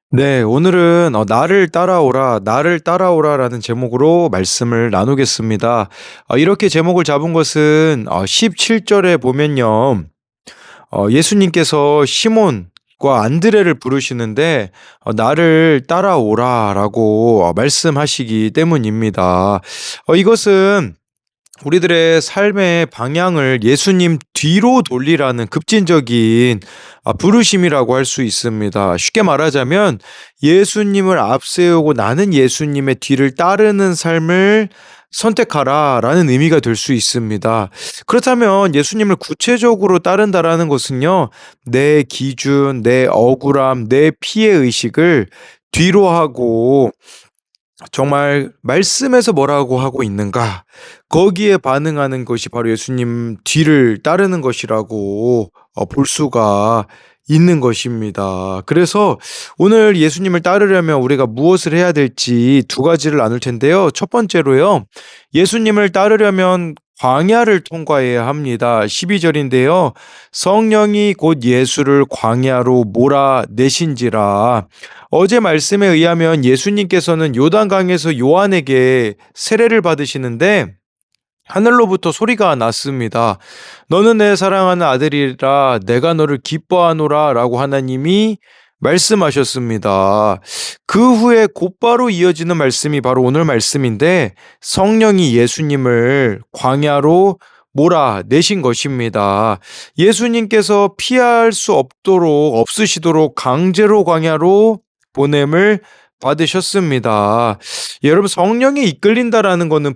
네, 오늘은 나를 따라오라, 나를 따라오라라는 제목으로 말씀을 나누겠습니다. 이렇게 제목을 잡은 것은 17절에 보면요. 예수님께서 시몬과 안드레를 부르시는데 나를 따라오라라고 말씀하시기 때문입니다. 이것은 우리들의 삶의 방향을 예수님 뒤로 돌리라는 급진적인 부르심이라고 할 수 있습니다. 쉽게 말하자면 예수님을 앞세우고 나는 예수님의 뒤를 따르는 삶을 선택하라라는 의미가 될 수 있습니다. 그렇다면 예수님을 구체적으로 따른다라는 것은요, 내 기준, 내 억울함, 내 피해 의식을 뒤로 하고 정말 말씀에서 뭐라고 하고 있는가? 거기에 반응하는 것이 바로 예수님 뒤를 따르는 것이라고 볼 수가 있는 것입니다. 그래서 오늘 예수님을 따르려면 우리가 무엇을 해야 될지 두 가지를 나눌 텐데요. 첫 번째로요. 예수님을 따르려면 광야를 통과해야 합니다. 12절인데요. 성령이 곧 예수를 광야로 몰아내신지라. 어제 말씀에 의하면 예수님께서는 요단강에서 요한에게 세례를 받으시는데 하늘로부터 소리가 났습니다. 너는 내 사랑하는 아들이라 내가 너를 기뻐하노라 라고 하나님이 말씀하셨습니다. 그 후에 곧바로 이어지는 말씀이 바로 오늘 말씀인데 성령이 예수님을 광야로 몰아내신 것입니다. 예수님께서 피할 수 없으시도록 강제로 광야로 보냄을 받으셨습니다. 여러분, 성령에 이끌린다라는 것은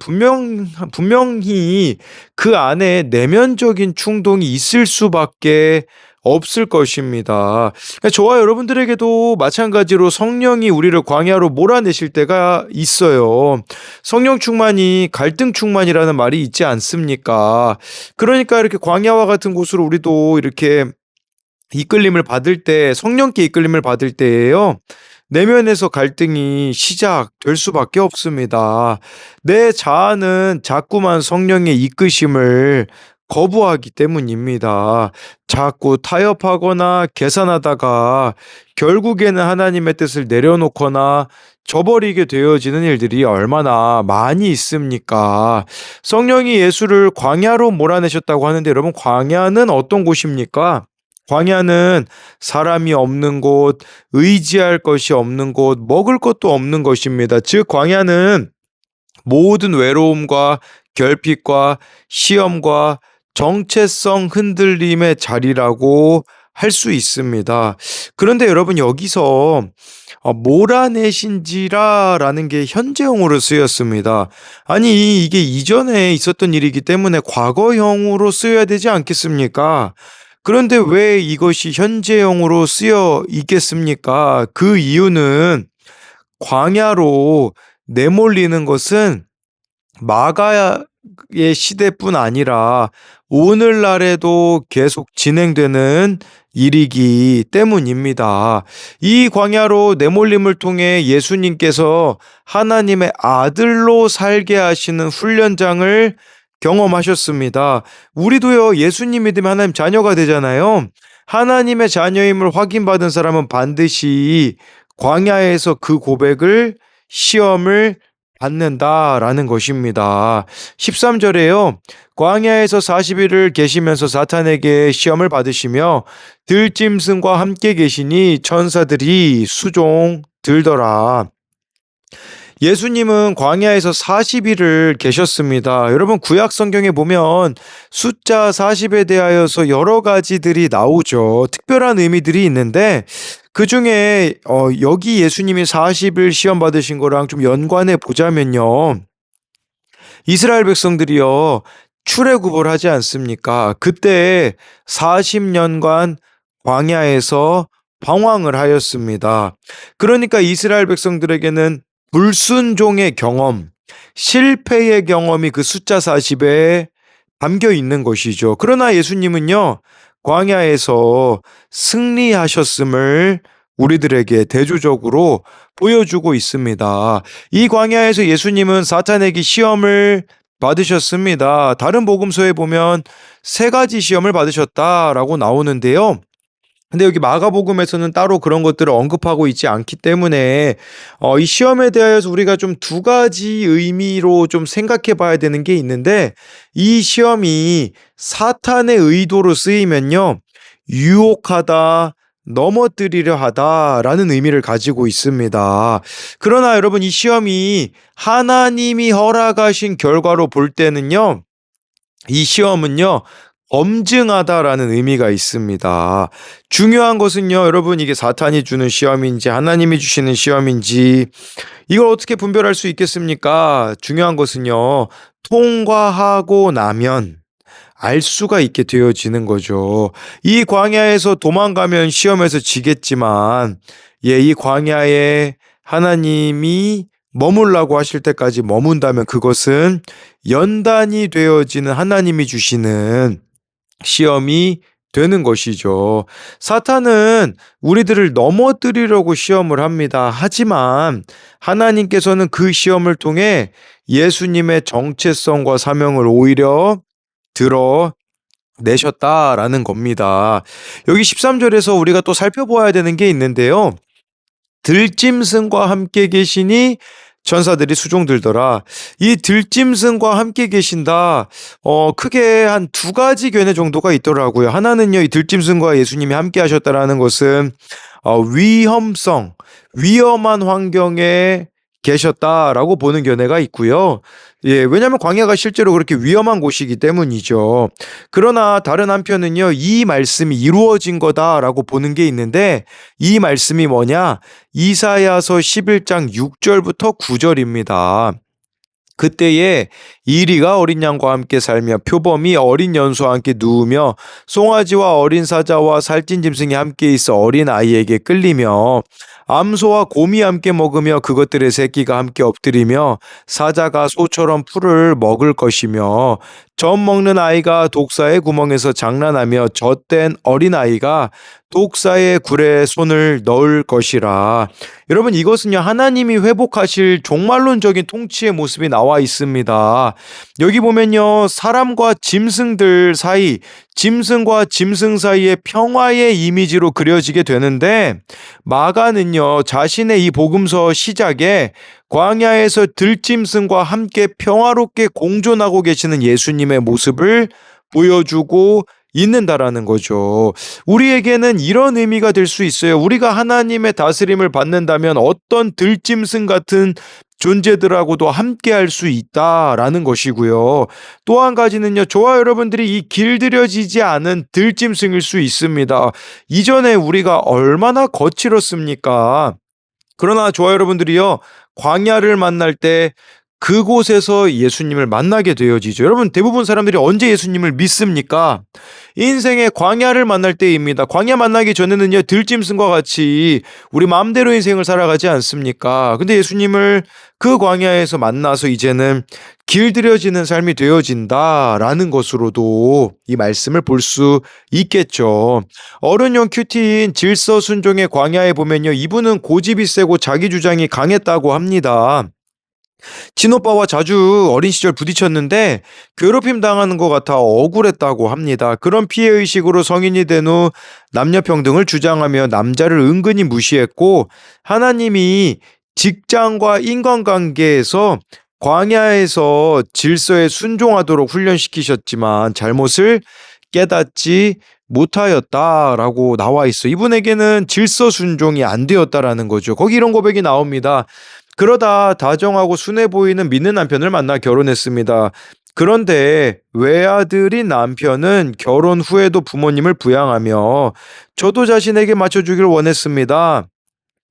분명히 그 안에 내면적인 충동이 있을 수밖에 없을 것입니다. 그러니까 저와 여러분들에게도 마찬가지로 성령이 우리를 광야로 몰아내실 때가 있어요. 성령 충만이 갈등 충만이라는 말이 있지 않습니까? 그러니까 이렇게 광야와 같은 곳으로 우리도 이렇게 이끌림을 받을 때, 성령께 이끌림을 받을 때에요. 내면에서 갈등이 시작될 수밖에 없습니다. 내 자아는 자꾸만 성령의 이끄심을 거부하기 때문입니다. 자꾸 타협하거나 계산하다가 결국에는 하나님의 뜻을 내려놓거나 저버리게 되어지는 일들이 얼마나 많이 있습니까? 성령이 예수를 광야로 몰아내셨다고 하는데 여러분, 광야는 어떤 곳입니까? 광야는 사람이 없는 곳, 의지할 것이 없는 곳, 먹을 것도 없는 것입니다. 즉, 광야는 모든 외로움과 결핍과 시험과 정체성 흔들림의 자리라고 할 수 있습니다. 그런데 여러분, 여기서 몰아내신지라라는 게 현재형으로 쓰였습니다. 아니, 이게 이전에 있었던 일이기 때문에 과거형으로 쓰여야 되지 않겠습니까? 그런데 왜 이것이 현재형으로 쓰여 있겠습니까? 그 이유는 광야로 내몰리는 것은 마가의 시대뿐 아니라 오늘날에도 계속 진행되는 일이기 때문입니다. 이 광야로 내몰림을 통해 예수님께서 하나님의 아들로 살게 하시는 훈련장을 경험하셨습니다. 우리도요, 예수님 믿으면 하나님 자녀가 되잖아요. 하나님의 자녀임을 확인받은 사람은 반드시 광야에서 그 고백을 시험을 받는다라는 것입니다. 13절에요. 광야에서 40일을 계시면서 사탄에게 시험을 받으시며 들짐승과 함께 계시니 천사들이 수종 들더라. 예수님은 광야에서 40일을 계셨습니다. 여러분, 구약 성경에 보면 숫자 40에 대하여서 여러 가지들이 나오죠. 특별한 의미들이 있는데 그 중에 여기 예수님이 40일 시험 받으신 거랑 좀 연관해 보자면요. 이스라엘 백성들이요, 출애굽을 하지 않습니까? 그때 40년간 광야에서 방황을 하였습니다. 그러니까 이스라엘 백성들에게는 불순종의 경험, 실패의 경험이 그 숫자 40에 담겨 있는 것이죠. 그러나 예수님은요, 광야에서 승리하셨음을 우리들에게 대조적으로 보여주고 있습니다. 이 광야에서 예수님은 사탄에게 시험을 받으셨습니다. 다른 복음서에 보면 세 가지 시험을 받으셨다라고 나오는데요. 근데 여기 마가복음에서는 따로 그런 것들을 언급하고 있지 않기 때문에 이 시험에 대하여서 우리가 좀 두 가지 의미로 좀 생각해 봐야 되는 게 있는데, 이 시험이 사탄의 의도로 쓰이면요, 유혹하다, 넘어뜨리려 하다라는 의미를 가지고 있습니다. 그러나 여러분, 이 시험이 하나님이 허락하신 결과로 볼 때는요, 이 시험은요, 검증하다라는 의미가 있습니다. 중요한 것은요, 여러분, 이게 사탄이 주는 시험인지 하나님이 주시는 시험인지 이걸 어떻게 분별할 수 있겠습니까? 중요한 것은요, 통과하고 나면 알 수가 있게 되어지는 거죠. 이 광야에서 도망가면 시험에서 지겠지만, 이 광야에 하나님이 머물라고 하실 때까지 머문다면 그것은 연단이 되어지는 하나님이 주시는 시험이 되는 것이죠. 사탄은 우리들을 넘어뜨리려고 시험을 합니다. 하지만 하나님께서는 그 시험을 통해 예수님의 정체성과 사명을 오히려 드러내셨다라는 겁니다. 여기 13절에서 우리가 또 살펴보아야 되는 게 있는데요. 들짐승과 함께 계시니 천사들이 수종들더라. 이 들짐승과 함께 계신다. 크게 한 두 가지 견해 정도가 있더라고요. 하나는요, 이 들짐승과 예수님이 함께 하셨다라는 것은 위험성, 위험한 환경에 계셨다라고 보는 견해가 있고요. 왜냐하면 광야가 실제로 그렇게 위험한 곳이기 때문이죠. 그러나 다른 한편은요, 이 말씀이 이루어진 거다라고 보는 게 있는데, 이 말씀이 뭐냐? 이사야서 11장 6절부터 9절입니다. 그때에 이리가 어린 양과 함께 살며 표범이 어린 연수와 함께 누우며 송아지와 어린 사자와 살찐 짐승이 함께 있어 어린 아이에게 끌리며 암소와 곰이 함께 먹으며 그것들의 새끼가 함께 엎드리며 사자가 소처럼 풀을 먹을 것이며 젖 먹는 아이가 독사의 구멍에서 장난하며 젖된 어린 아이가 독사의 굴에 손을 넣을 것이라. 여러분, 이것은요, 하나님이 회복하실 종말론적인 통치의 모습이 나와 있습니다. 여기 보면요, 사람과 짐승들 사이, 짐승과 짐승 사이의 평화의 이미지로 그려지게 되는데, 마가는요, 자신의 이 복음서 시작에 광야에서 들짐승과 함께 평화롭게 공존하고 계시는 예수님의 모습을 보여주고 있는다라는 거죠. 우리에게는 이런 의미가 될 수 있어요. 우리가 하나님의 다스림을 받는다면 어떤 들짐승 같은 존재들하고도 함께 할 수 있다라는 것이고요. 또 한 가지는요, 저와 여러분들이 이 길들여지지 않은 들짐승일 수 있습니다. 이전에 우리가 얼마나 거칠었습니까? 그러나 저와 여러분들이요, 광야를 만날 때 그곳에서 예수님을 만나게 되어지죠. 여러분, 대부분 사람들이 언제 예수님을 믿습니까? 인생의 광야를 만날 때입니다. 광야 만나기 전에는요, 들짐승과 같이 우리 마음대로 인생을 살아가지 않습니까? 근데 예수님을 그 광야에서 만나서 이제는 길들여지는 삶이 되어진다라는 것으로도 이 말씀을 볼 수 있겠죠. 어른용 큐티인 질서순종의 광야에 보면요, 이분은 고집이 세고 자기 주장이 강했다고 합니다. 친오빠와 자주 어린 시절 부딪혔는데 괴롭힘 당하는 것 같아 억울했다고 합니다. 그런 피해의식으로 성인이 된 후 남녀평등을 주장하며 남자를 은근히 무시했고, 하나님이 직장과 인간관계에서 광야에서 질서에 순종하도록 훈련시키셨지만 잘못을 깨닫지 못하였다라고 나와 있어. 이분에게는 질서 순종이 안 되었다라는 거죠. 거기 이런 고백이 나옵니다. 그러다 다정하고 순해 보이는 믿는 남편을 만나 결혼했습니다. 그런데 외아들인 남편은 결혼 후에도 부모님을 부양하며 저도 자신에게 맞춰주길 원했습니다.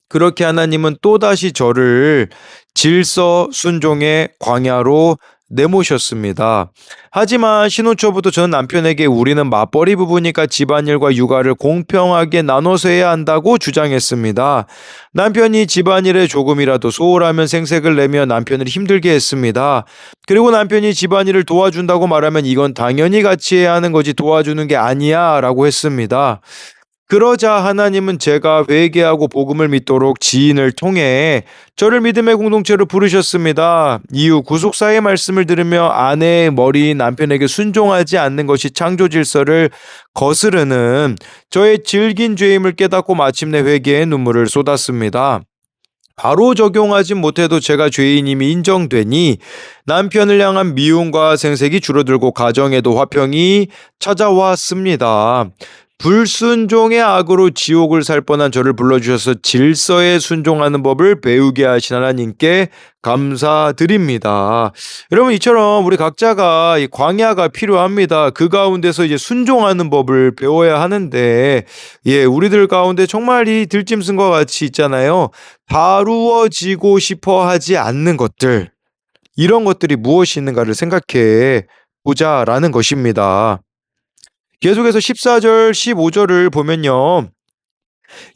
그렇게 하나님은 또다시 저를 질서 순종의 광야로 내모셨습니다. 하지만 신혼 초부터 저는 남편에게 우리는 맞벌이 부부니까 집안일과 육아를 공평하게 나눠서 해야 한다고 주장했습니다. 남편이 집안일에 조금이라도 소홀하면 생색을 내며 남편을 힘들게 했습니다. 그리고 남편이 집안일을 도와준다고 말하면 이건 당연히 같이 해야 하는 거지 도와주는 게 아니야 라고 했습니다. 그러자 하나님은 제가 회개하고 복음을 믿도록 지인을 통해 저를 믿음의 공동체로 부르셨습니다. 이후 구속사의 말씀을 들으며 아내의 머리인 남편에게 순종하지 않는 것이 창조 질서를 거스르는 저의 질긴 죄임을 깨닫고 마침내 회개의 눈물을 쏟았습니다. 바로 적용하지 못해도 제가 죄인임이 인정되니 남편을 향한 미움과 생색이 줄어들고 가정에도 화평이 찾아왔습니다. 불순종의 악으로 지옥을 살 뻔한 저를 불러주셔서 질서에 순종하는 법을 배우게 하신 하나님께 감사드립니다. 여러분, 이처럼 우리 각자가 이 광야가 필요합니다. 그 가운데서 이제 순종하는 법을 배워야 하는데, 우리들 가운데 정말 이 들짐승과 같이 있잖아요. 다루어지고 싶어 하지 않는 것들, 이런 것들이 무엇이 있는가를 생각해 보자라는 것입니다. 계속해서 14절, 15절을 보면요.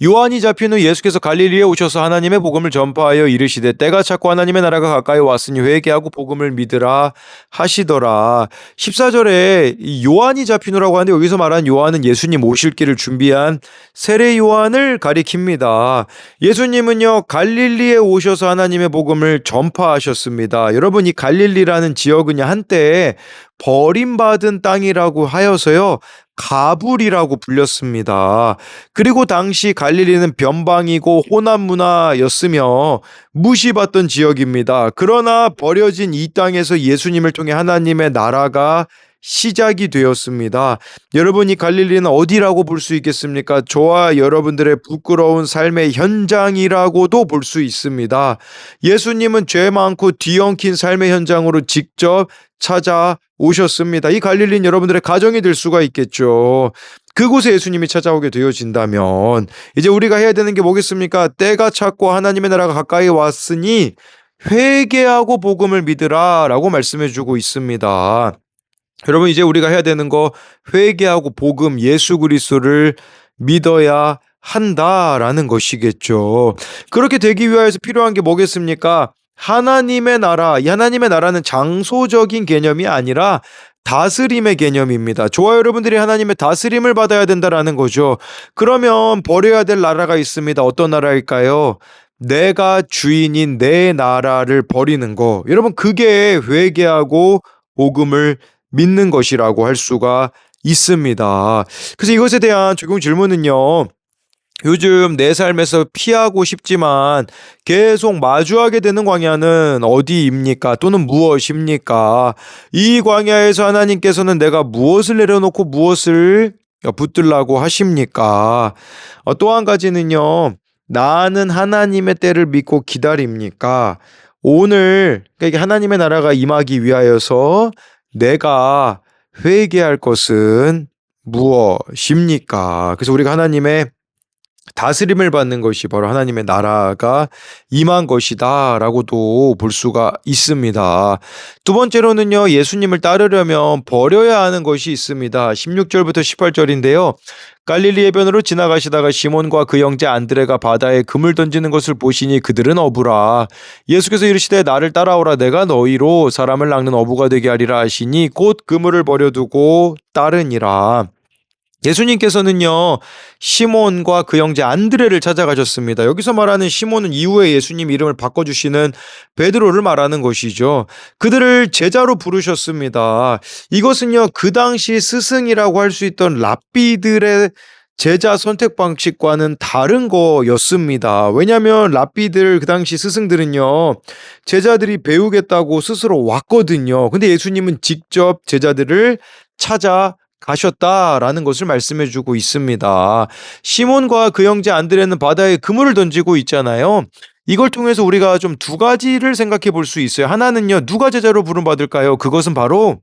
요한이 잡힌 후 예수께서 갈릴리에 오셔서 하나님의 복음을 전파하여 이르시되 때가 찼고 하나님의 나라가 가까이 왔으니 회개하고 복음을 믿으라 하시더라. 14절에 요한이 잡힌 후라고 하는데 여기서 말하는 요한은 예수님 오실 길을 준비한 세례 요한을 가리킵니다. 예수님은요 갈릴리에 오셔서 하나님의 복음을 전파하셨습니다. 여러분, 이 갈릴리라는 지역은 한때 버림받은 땅이라고 하여서요 가불이라고 불렸습니다. 그리고 당시 갈릴리는 변방이고 호남 문화였으며 무시받던 지역입니다. 그러나 버려진 이 땅에서 예수님을 통해 하나님의 나라가 시작이 되었습니다. 여러분, 이 갈릴리는 어디라고 볼 수 있겠습니까? 저와 여러분들의 부끄러운 삶의 현장이라고도 볼 수 있습니다. 예수님은 죄 많고 뒤엉킨 삶의 현장으로 직접 찾아오셨습니다. 이 갈릴리는 여러분들의 가정이 될 수가 있겠죠. 그곳에 예수님이 찾아오게 되어진다면 이제 우리가 해야 되는 게 뭐겠습니까? 때가 찼고 하나님의 나라가 가까이 왔으니 회개하고 복음을 믿으라 라고 말씀해 주고 있습니다. 여러분, 이제 우리가 해야 되는 거 회개하고 복음 예수 그리스도를 믿어야 한다라는 것이겠죠. 그렇게 되기 위하여서 필요한 게 뭐겠습니까? 하나님의 나라. 이 하나님의 나라는 장소적인 개념이 아니라 다스림의 개념입니다. 저와 여러분들이 하나님의 다스림을 받아야 된다라는 거죠. 그러면 버려야 될 나라가 있습니다. 어떤 나라일까요? 내가 주인인 내 나라를 버리는 거. 여러분, 그게 회개하고 복음을 믿는 것이라고 할 수가 있습니다. 그래서 이것에 대한 적용 질문은요. 요즘 내 삶에서 피하고 싶지만 계속 마주하게 되는 광야는 어디입니까? 또는 무엇입니까? 이 광야에서 하나님께서는 내가 무엇을 내려놓고 무엇을 붙들라고 하십니까? 또 한 가지는요. 나는 하나님의 때를 믿고 기다립니까? 오늘 그러니까 하나님의 나라가 임하기 위하여서 내가 회개할 것은 무엇입니까? 그래서 우리가 하나님의 다스림을 받는 것이 바로 하나님의 나라가 임한 것이다 라고도 볼 수가 있습니다. 두 번째로는요, 예수님을 따르려면 버려야 하는 것이 있습니다. 16절부터 18절인데요. 갈릴리 해변으로 지나가시다가 시몬과 그 형제 안드레가 바다에 금을 던지는 것을 보시니 그들은 어부라. 예수께서 이르시되 나를 따라오라. 내가 너희로 사람을 낚는 어부가 되게 하리라 하시니 곧 그물을 버려두고 따르니라. 예수님께서는요, 시몬과 그 형제 안드레를 찾아가셨습니다. 여기서 말하는 시몬은 이후에 예수님 이름을 바꿔주시는 베드로를 말하는 것이죠. 그들을 제자로 부르셨습니다. 이것은요, 그 당시 스승이라고 할 수 있던 랍비들의 제자 선택 방식과는 다른 거였습니다. 왜냐하면 랍비들, 그 당시 스승들은요, 제자들이 배우겠다고 스스로 왔거든요. 근데 예수님은 직접 제자들을 찾아 가셨다라는 것을 말씀해 주고 있습니다. 시몬과 그 형제 안드레는 바다에 그물을 던지고 있잖아요. 이걸 통해서 우리가 좀 두 가지를 생각해 볼 수 있어요. 하나는요, 누가 제자로 부름받을까요? 그것은 바로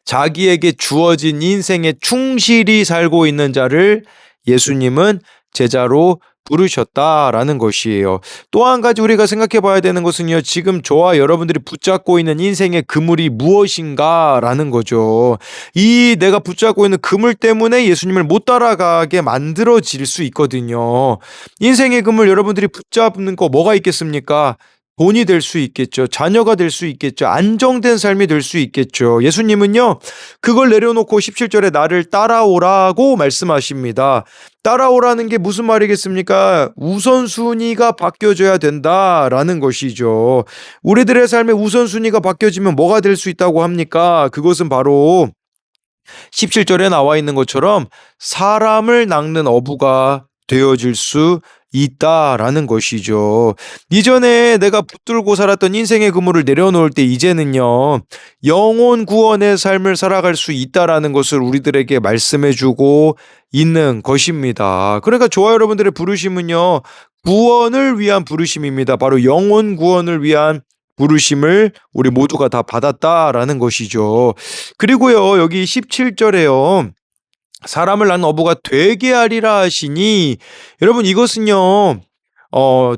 자기에게 주어진 인생에 충실히 살고 있는 자를 예수님은 제자로 부르셨다라는 것이에요. 또 한 가지 우리가 생각해 봐야 되는 것은요, 지금 저와 여러분들이 붙잡고 있는 인생의 그물이 무엇인가라는 거죠. 이 내가 붙잡고 있는 그물 때문에 예수님을 못 따라가게 만들어질 수 있거든요. 인생의 그물, 여러분들이 붙잡는 거 뭐가 있겠습니까? 돈이 될 수 있겠죠. 자녀가 될 수 있겠죠. 안정된 삶이 될 수 있겠죠. 예수님은요, 그걸 내려놓고 17절에 나를 따라오라고 말씀하십니다. 따라오라는 게 무슨 말이겠습니까? 우선순위가 바뀌어져야 된다라는 것이죠. 우리들의 삶의 우선순위가 바뀌어지면 뭐가 될 수 있다고 합니까? 그것은 바로 17절에 나와 있는 것처럼 사람을 낚는 어부가 되어질 수 있다라는 것이죠. 이전에 내가 붙들고 살았던 인생의 그물을 내려놓을 때 이제는요, 영혼 구원의 삶을 살아갈 수 있다라는 것을 우리들에게 말씀해주고 있는 것입니다. 그러니까 저와 여러분들의 부르심은요, 구원을 위한 부르심입니다. 바로 영혼 구원을 위한 부르심을 우리 모두가 다 받았다라는 것이죠. 그리고요, 여기 17절에요. 사람을 낳는 어부가 되게 하리라 하시니, 여러분 이것은요,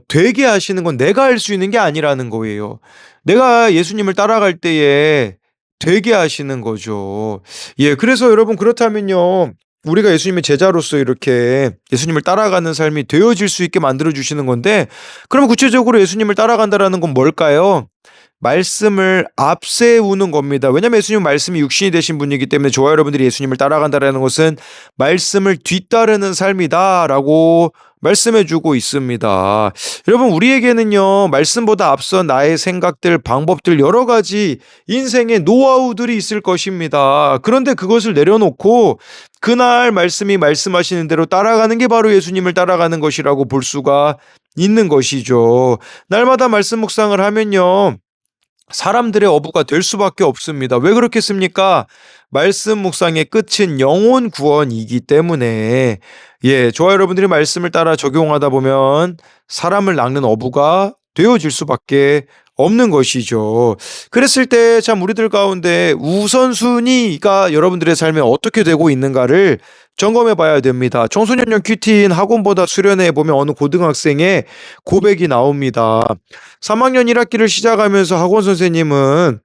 되게 하시는 건 내가 할 수 있는 게 아니라는 거예요. 내가 예수님을 따라갈 때에 되게 하시는 거죠. 예, 그래서 여러분 그렇다면요, 우리가 예수님의 제자로서 이렇게 예수님을 따라가는 삶이 되어질 수 있게 만들어 주시는 건데, 그럼 구체적으로 예수님을 따라간다라는 건 뭘까요? 말씀을 앞세우는 겁니다. 왜냐하면 예수님 말씀이 육신이 되신 분이기 때문에 저와 여러분들이 예수님을 따라간다라는 것은 말씀을 뒤따르는 삶이다라고 말씀해주고 있습니다. 여러분, 우리에게는요, 말씀보다 앞서 나의 생각들, 방법들, 여러 가지 인생의 노하우들이 있을 것입니다. 그런데 그것을 내려놓고 그날 말씀이 말씀하시는 대로 따라가는 게 바로 예수님을 따라가는 것이라고 볼 수가 있는 것이죠. 날마다 말씀 묵상을 하면요, 사람들의 어부가 될 수밖에 없습니다. 왜 그렇겠습니까? 말씀 묵상의 끝은 영혼 구원이기 때문에, 예, 저와 여러분들이 말씀을 따라 적용하다 보면 사람을 낚는 어부가 되어질 수밖에 없는 것이죠. 그랬을 때 참 우리들 가운데 우선순위가 여러분들의 삶에 어떻게 되고 있는가를 점검해 봐야 됩니다. 청소년용 큐티인 학원보다 수련회 보면 어느 고등학생의 고백이 나옵니다. 3학년 1학기를 시작하면서 학원 선생님은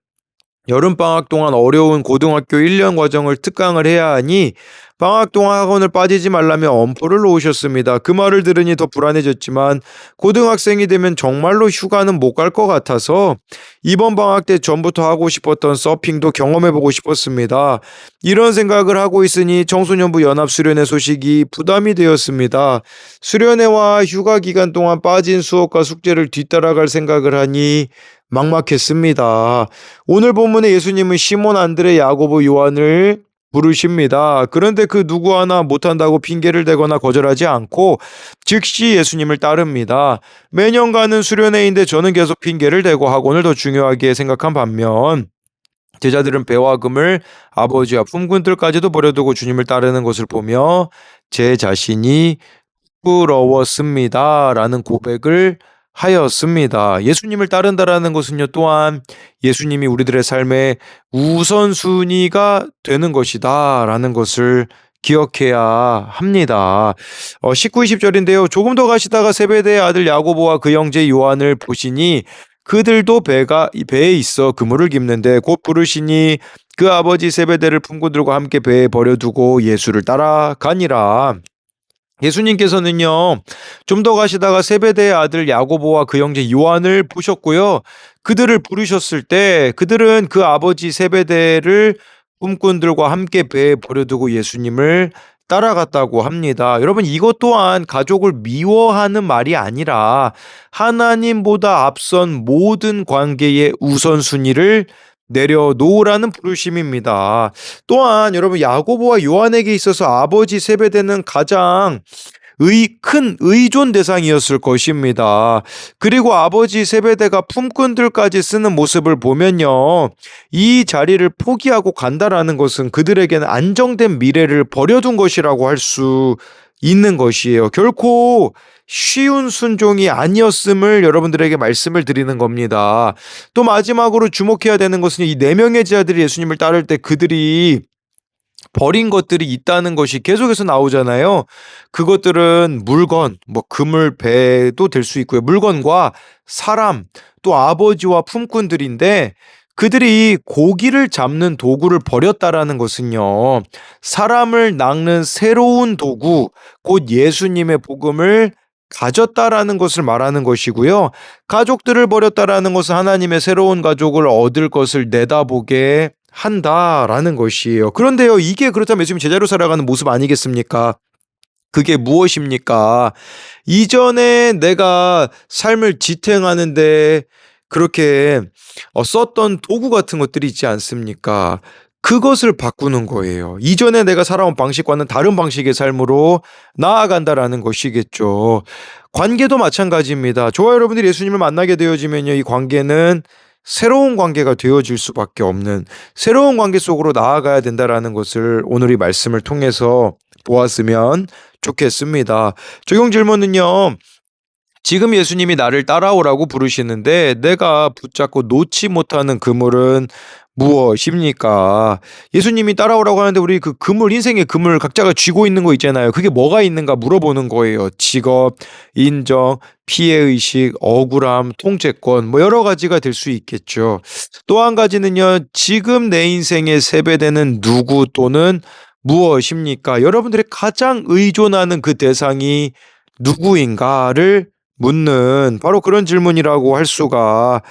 여름방학 동안 어려운 고등학교 1년 과정을 특강을 해야 하니 방학 동안 학원을 빠지지 말라며 엄포를 놓으셨습니다. 그 말을 들으니 더 불안해졌지만 고등학생이 되면 정말로 휴가는 못 갈 것 같아서 이번 방학 때 전부터 하고 싶었던 서핑도 경험해보고 싶었습니다. 이런 생각을 하고 있으니 청소년부 연합수련회 소식이 부담이 되었습니다. 수련회와 휴가 기간 동안 빠진 수업과 숙제를 뒤따라갈 생각을 하니 막막했습니다. 오늘 본문의 예수님은 시몬, 안드레, 야고보, 요한을 부르십니다. 그런데 그 누구 하나 못한다고 핑계를 대거나 거절하지 않고 즉시 예수님을 따릅니다. 매년 가는 수련회인데 저는 계속 핑계를 대고 학원을 더 중요하게 생각한 반면 제자들은 배와 금을 아버지와 품꾼들까지도 버려두고 주님을 따르는 것을 보며 제 자신이 부러웠습니다. 라는 고백을 하였습니다. 예수님을 따른다라는 것은요, 또한 예수님이 우리들의 삶의 우선순위가 되는 것이다 라는 것을 기억해야 합니다. 19, 20절인데요. 조금 더 가시다가 세베대의 아들 야고보와 그 형제 요한을 보시니 그들도 배에 있어 그물을 깁는데 곧 부르시니 그 아버지 세베대를 품꾼들과 함께 배에 버려두고 예수를 따라가니라. 예수님께서는요, 좀 더 가시다가 세베대의 아들 야고보와 그 형제 요한을 보셨고요. 그들을 부르셨을 때 그들은 그 아버지 세베대를 꿈꾼들과 함께 배에 버려두고 예수님을 따라갔다고 합니다. 여러분, 이것 또한 가족을 미워하는 말이 아니라 하나님보다 앞선 모든 관계의 우선순위를 내려놓으라는 부르심입니다. 또한 여러분, 야고보와 요한에게 있어서 아버지 세베대는 가장 큰 의존 대상이었을 것입니다. 그리고 아버지 세베대가 품꾼들까지 쓰는 모습을 보면요, 이 자리를 포기하고 간다라는 것은 그들에게는 안정된 미래를 버려둔 것이라고 할 수 있는 것이에요. 결코 쉬운 순종이 아니었음을 여러분들에게 말씀을 드리는 겁니다. 또 마지막으로 주목해야 되는 것은 이 네 명의 제자들이 예수님을 따를 때 그들이 버린 것들이 있다는 것이 계속해서 나오잖아요. 그것들은 물건, 그물, 배도 될 수 있고요. 물건과 사람, 또 아버지와 품꾼들인데 그들이 고기를 잡는 도구를 버렸다라는 것은요, 사람을 낚는 새로운 도구, 곧 예수님의 복음을 가졌다라는 것을 말하는 것이고요. 가족들을 버렸다라는 것은 하나님의 새로운 가족을 얻을 것을 내다보게 한다라는 것이에요. 그런데요, 이게 그렇다면 예수님이 제자로 살아가는 모습 아니겠습니까? 그게 무엇입니까? 이전에 내가 삶을 지탱하는데 그렇게 썼던 도구 같은 것들이 있지 않습니까? 그것을 바꾸는 거예요. 이전에 내가 살아온 방식과는 다른 방식의 삶으로 나아간다라는 것이겠죠. 관계도 마찬가지입니다. 저와 여러분들이 예수님을 만나게 되어지면요, 이 관계는 새로운 관계가 되어질 수밖에 없는 새로운 관계 속으로 나아가야 된다라는 것을 오늘 이 말씀을 통해서 보았으면 좋겠습니다. 적용 질문은요. 지금 예수님이 나를 따라오라고 부르시는데 내가 붙잡고 놓지 못하는 그물은 무엇입니까? 예수님이 따라오라고 하는데 우리 그 그물, 인생의 그물 각자가 쥐고 있는 거 있잖아요. 그게 뭐가 있는가 물어보는 거예요. 직업, 인정, 피해의식, 억울함, 통제권, 뭐 여러 가지가 될 수 있겠죠. 또 한 가지는요. 지금 내 인생에 세배되는 누구 또는 무엇입니까? 여러분들이 가장 의존하는 그 대상이 누구인가를 묻는 바로 그런 질문이라고 할 수가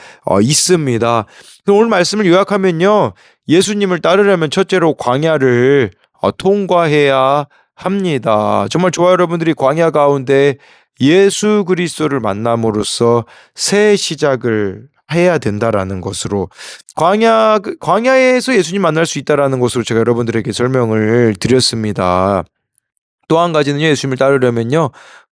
있습니다. 그럼 오늘 말씀을 요약하면요. 예수님을 따르려면 첫째로 광야를 통과해야 합니다. 정말 저와 여러분들이 광야 가운데 예수 그리스도를 만남으로써 새 시작을 해야 된다라는 것으로 광야에서 예수님 만날 수 있다라는 것으로 제가 여러분들에게 설명을 드렸습니다. 또 한 가지는요. 예수님을 따르려면요.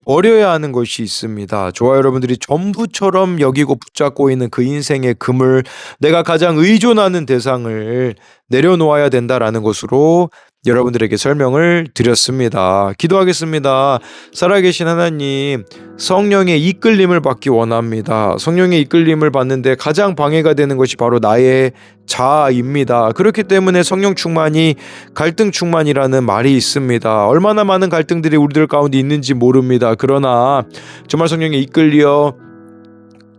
버려야 하는 것이 있습니다. 저와 여러분들이 전부처럼 여기고 붙잡고 있는 그 인생의 그물, 내가 가장 의존하는 대상을 내려놓아야 된다라는 것으로 여러분들에게 설명을 드렸습니다. 기도하겠습니다. 살아계신 하나님, 성령의 이끌림을 받기 원합니다. 성령의 이끌림을 받는데 가장 방해가 되는 것이 바로 나의 자아입니다. 그렇기 때문에 성령 충만이 갈등 충만이라는 말이 있습니다. 얼마나 많은 갈등들이 우리들 가운데 있는지 모릅니다. 그러나 정말 성령에 이끌려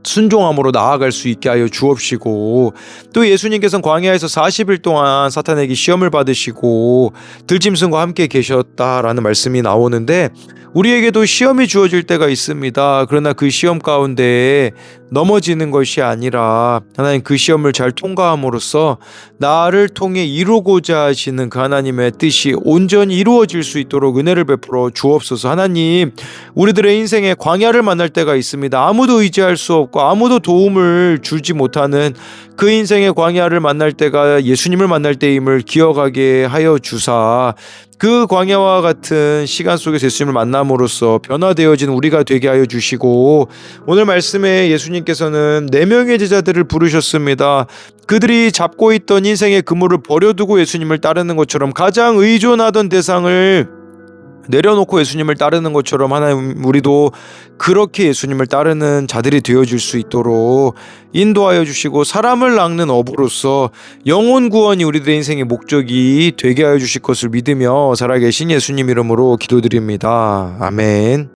순종함으로 나아갈 수 있게 하여 주옵시고, 또 예수님께서는 광야에서 40일 동안 사탄에게 시험을 받으시고 들짐승과 함께 계셨다라는 말씀이 나오는데 우리에게도 시험이 주어질 때가 있습니다. 그러나 그 시험 가운데 넘어지는 것이 아니라 하나님 그 시험을 잘 통과함으로써 나를 통해 이루고자 하시는 그 하나님의 뜻이 온전히 이루어질 수 있도록 은혜를 베풀어 주옵소서. 하나님, 우리들의 인생에 광야를 만날 때가 있습니다. 아무도 의지할 수 없고 아무도 도움을 주지 못하는 그 인생의 광야를 만날 때가 예수님을 만날 때임을 기억하게 하여 주사, 그 광야와 같은 시간 속에서 예수님을 만남으로써 변화되어진 우리가 되게 하여 주시고, 오늘 말씀에 예수님께서는 4명의 제자들을 부르셨습니다. 그들이 잡고 있던 인생의 그물을 버려두고 예수님을 따르는 것처럼 가장 의존하던 대상을 내려놓고 예수님을 따르는 것처럼 하나님, 우리도 그렇게 예수님을 따르는 자들이 되어줄 수 있도록 인도하여 주시고, 사람을 낚는 어부로서 영혼 구원이 우리들의 인생의 목적이 되게 하여 주실 것을 믿으며 살아계신 예수님 이름으로 기도드립니다. 아멘.